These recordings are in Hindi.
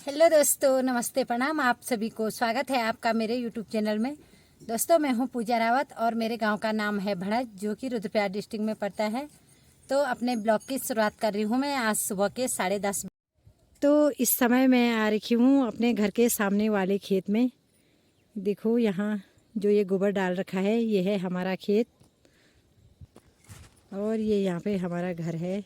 हेलो दोस्तों, नमस्ते, प्रणाम। आप सभी को स्वागत है आपका मेरे यूट्यूब चैनल में। दोस्तों, मैं हूं पूजा रावत और मेरे गांव का नाम है भड़ज, जो कि रुद्रप्रयाग डिस्ट्रिक्ट में पड़ता है। तो अपने ब्लॉग की शुरुआत कर रही हूं मैं आज सुबह के 10:30। तो इस समय मैं आ रही हूं अपने घर के सामने वाले खेत में। देखो यहाँ जो ये गोबर डाल रखा है, ये है हमारा खेत और ये यहाँ पे हमारा घर है।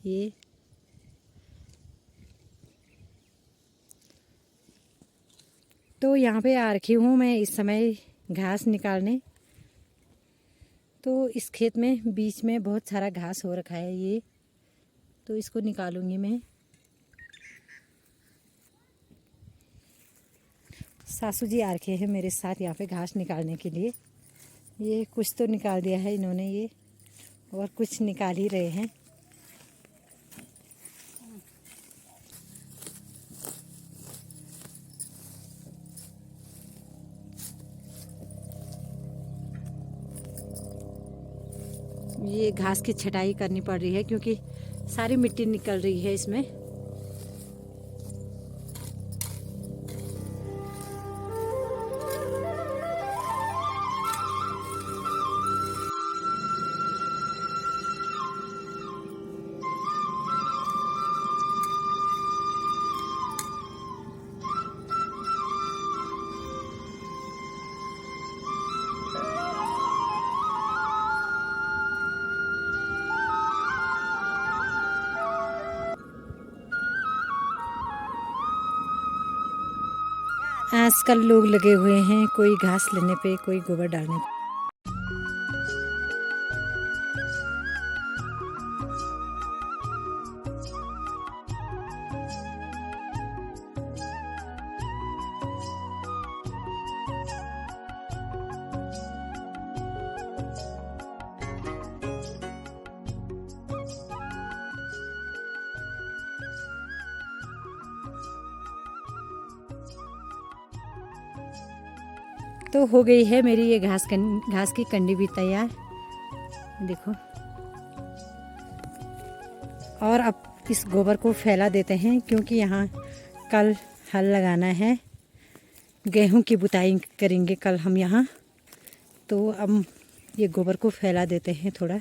ये तो यहाँ पे आ रखी हूँ मैं इस समय घास निकालने। तो इस खेत में बीच में बहुत सारा घास हो रखा है, ये तो इसको निकालूंगी मैं। सासू जी आ रखे हैं मेरे साथ यहाँ पे घास निकालने के लिए। ये कुछ तो निकाल दिया है इन्होंने, ये और कुछ निकाल ही रहे हैं। ये घास की छटाई करनी पड़ रही है क्योंकि सारी मिट्टी निकल रही है इसमें। आजकल लोग लगे हुए हैं, कोई घास लेने पे, कोई गोबर डालने पे। तो हो गई है मेरी ये घास की कंडी भी तैयार, देखो। और अब इस गोबर को फैला देते हैं क्योंकि यहाँ कल हल लगाना है, गेहूं की बुताई करेंगे कल हम यहाँ। तो अब ये गोबर को फैला देते हैं थोड़ा।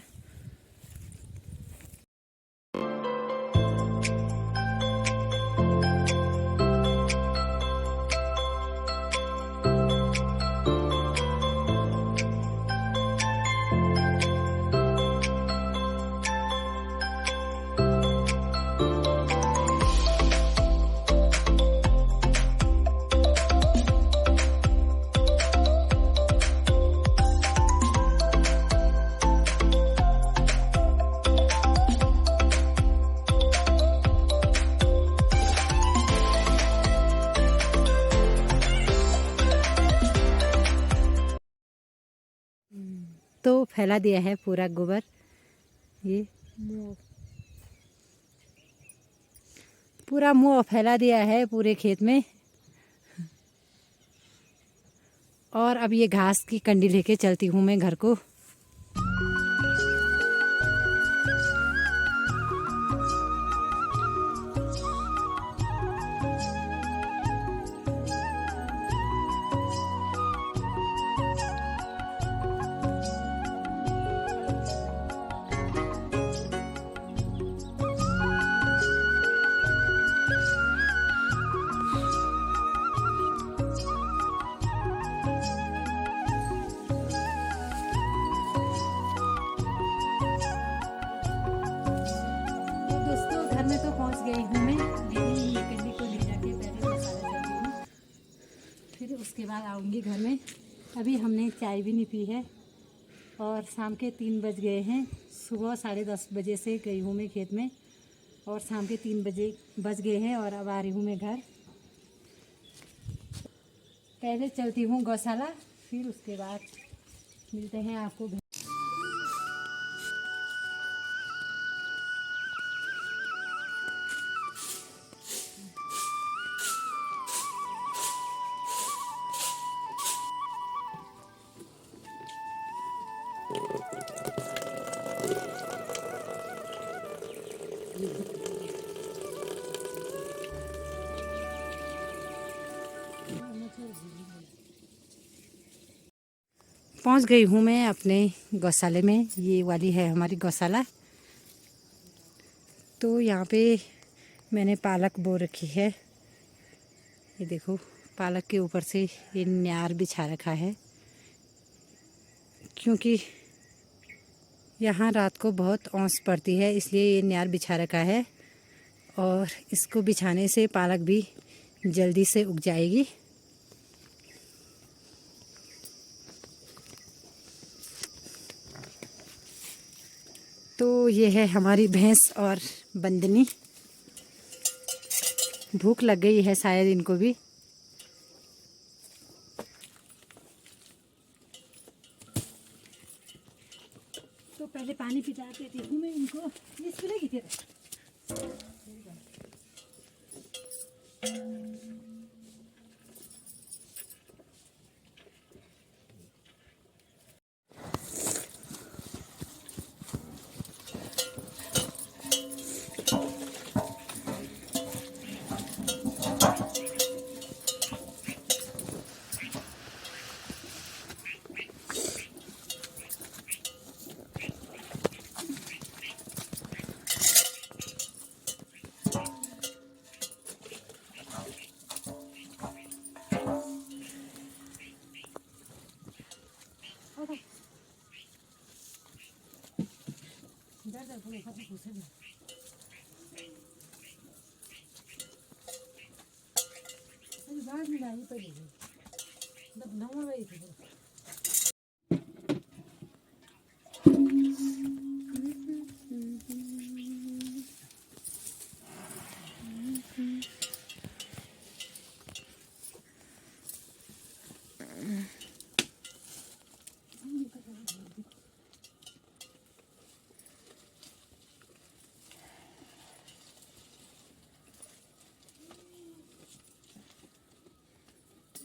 तो फैला दिया है पूरा गोबर, ये पूरा मुँह फैला दिया है पूरे खेत में। और अब ये घास की कंडी लेके चलती हूँ मैं घर को। घर में तो पहुंच गई हूँ मैं, लेकिन ये कंडी को ले जाके पहले मसाला करती हूँ, फिर उसके बाद आऊँगी घर में। अभी हमने चाय भी नहीं पी है और शाम के 3 बज गए हैं। सुबह 10:30 बजे से गई हूँ मैं खेत में और शाम के 3 बजे बज गए हैं और अब आ रही हूँ मैं घर। पहले चलती हूँ गौशाला, फिर उसके बाद मिलते हैं आपको घर। पहुंच गई हूँ मैं अपने गौशाले में। ये वाली है हमारी गौशाला। तो यहाँ पे मैंने पालक बो रखी है। ये देखो, पालक के ऊपर से ये न्यार बिछा रखा है, क्योंकि यहाँ रात को बहुत औंस पड़ती है, इसलिए ये न्यार बिछा रखा है। और इसको बिछाने से पालक भी जल्दी से उग जाएगी। तो ये है हमारी भैंस और बंदनी। भूख लग गई है शायद इनको भी। तो पहले पानी पिला देती हूँ मैं इनको। ये सुनेगी फिर।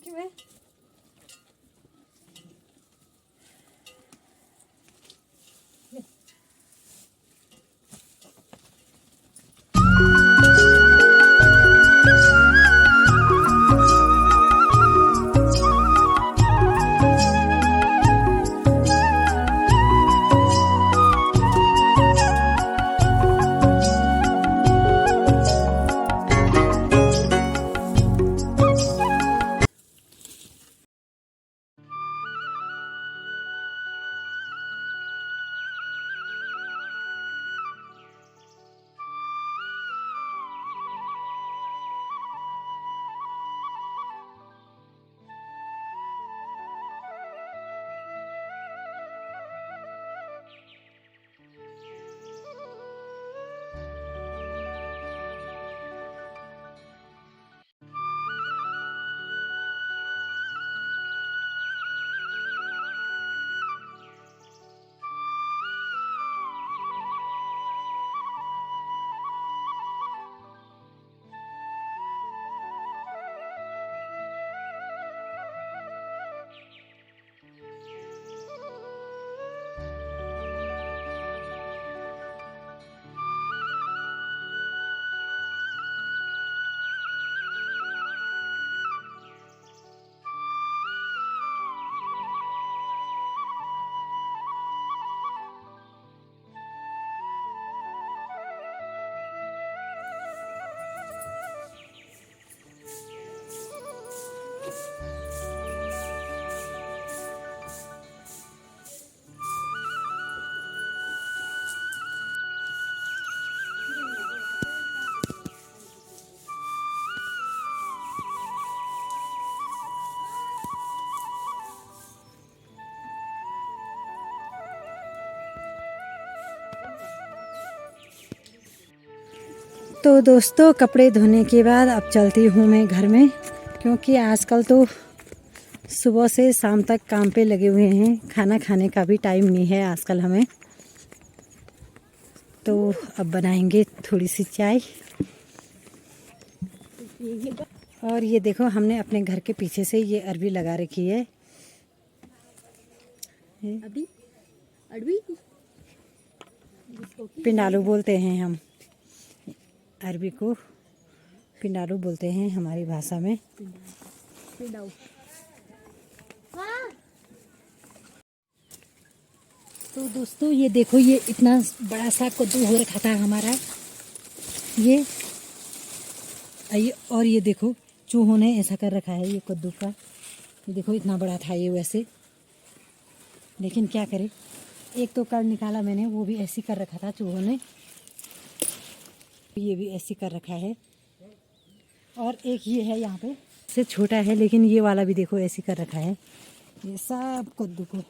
क्यों है? तो दोस्तों, कपड़े धोने के बाद अब चलती हूँ मैं घर में, क्योंकि आजकल तो सुबह से शाम तक काम पे लगे हुए हैं। खाना खाने का भी टाइम नहीं है आजकल हमें। तो अब बनाएंगे थोड़ी सी चाय। और ये देखो, हमने अपने घर के पीछे से ये अरबी लगा रखी है। पिंडालू बोलते हैं हम अरबी को। पिंडालू बोलते हैं हमारी भाषा में। तो दोस्तों ये देखो, ये इतना बड़ा सा कद्दू हो रखा था हमारा, ये और ये देखो चूहों ने ऐसा कर रखा है ये कद्दू का। ये देखो इतना बड़ा था ये वैसे, लेकिन क्या करें, एक तो कल निकाला मैंने, वो भी ऐसी कर रखा था चूहों ने, ये भी ऐसी कर रखा है। और एक ये है यहाँ पे, से छोटा है, लेकिन ये वाला भी देखो ऐसी कर रखा है। ये सब कद्दू को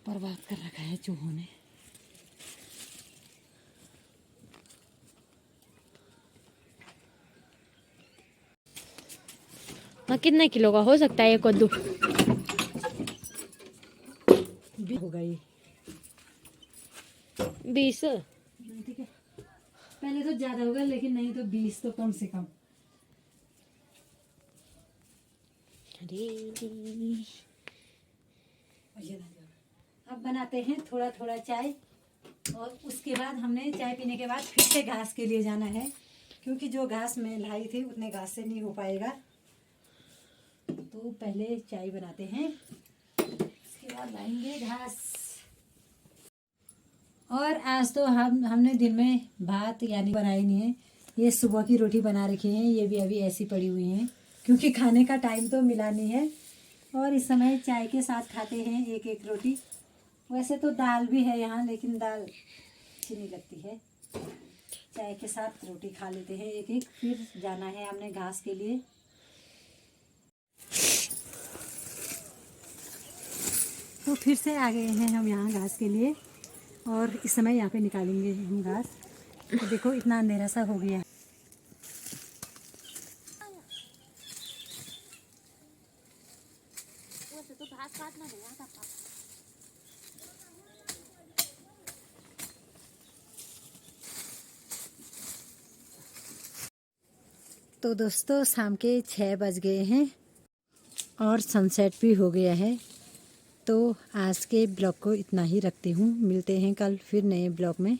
बर्बाद कर रखा है चूहों ने। हाँ, कितने किलो का हो सकता है ये कद्दू? होगा ये 20। ठीक है, पहले तो ज्यादा होगा, लेकिन नहीं तो 20 तो कम से कम। अब बनाते हैं थोड़ा थोड़ा चाय, और उसके बाद हमने चाय पीने के बाद फिर से घास के लिए जाना है, क्योंकि जो घास मैं लाई थी उतने घास से नहीं हो पाएगा। तो पहले चाय बनाते हैं, उसके बाद लाएंगे घास। और आज तो हमने दिन में भात यानी बनाई नहीं है, ये सुबह की रोटी बना रखी है, ये भी अभी ऐसी पड़ी हुई हैं, क्योंकि खाने का टाइम तो मिला नहीं है। और इस समय चाय के साथ खाते हैं एक एक रोटी। वैसे तो दाल भी है यहाँ, लेकिन दाल अच्छी नहीं लगती है, चाय के साथ रोटी खा लेते हैं एक एक। फिर जाना है हमने घास के लिए। तो फिर से आ गए हैं हम यहाँ घास के लिए, और इस समय यहाँ पे निकालेंगे हम घास। तो देखो इतना अंधेरा सा हो गया है। तो दोस्तों शाम के 6 बज गए हैं और सनसेट भी हो गया है। तो आज के ब्लॉग को इतना ही रखती हूँ, मिलते हैं कल फिर नए ब्लॉग में।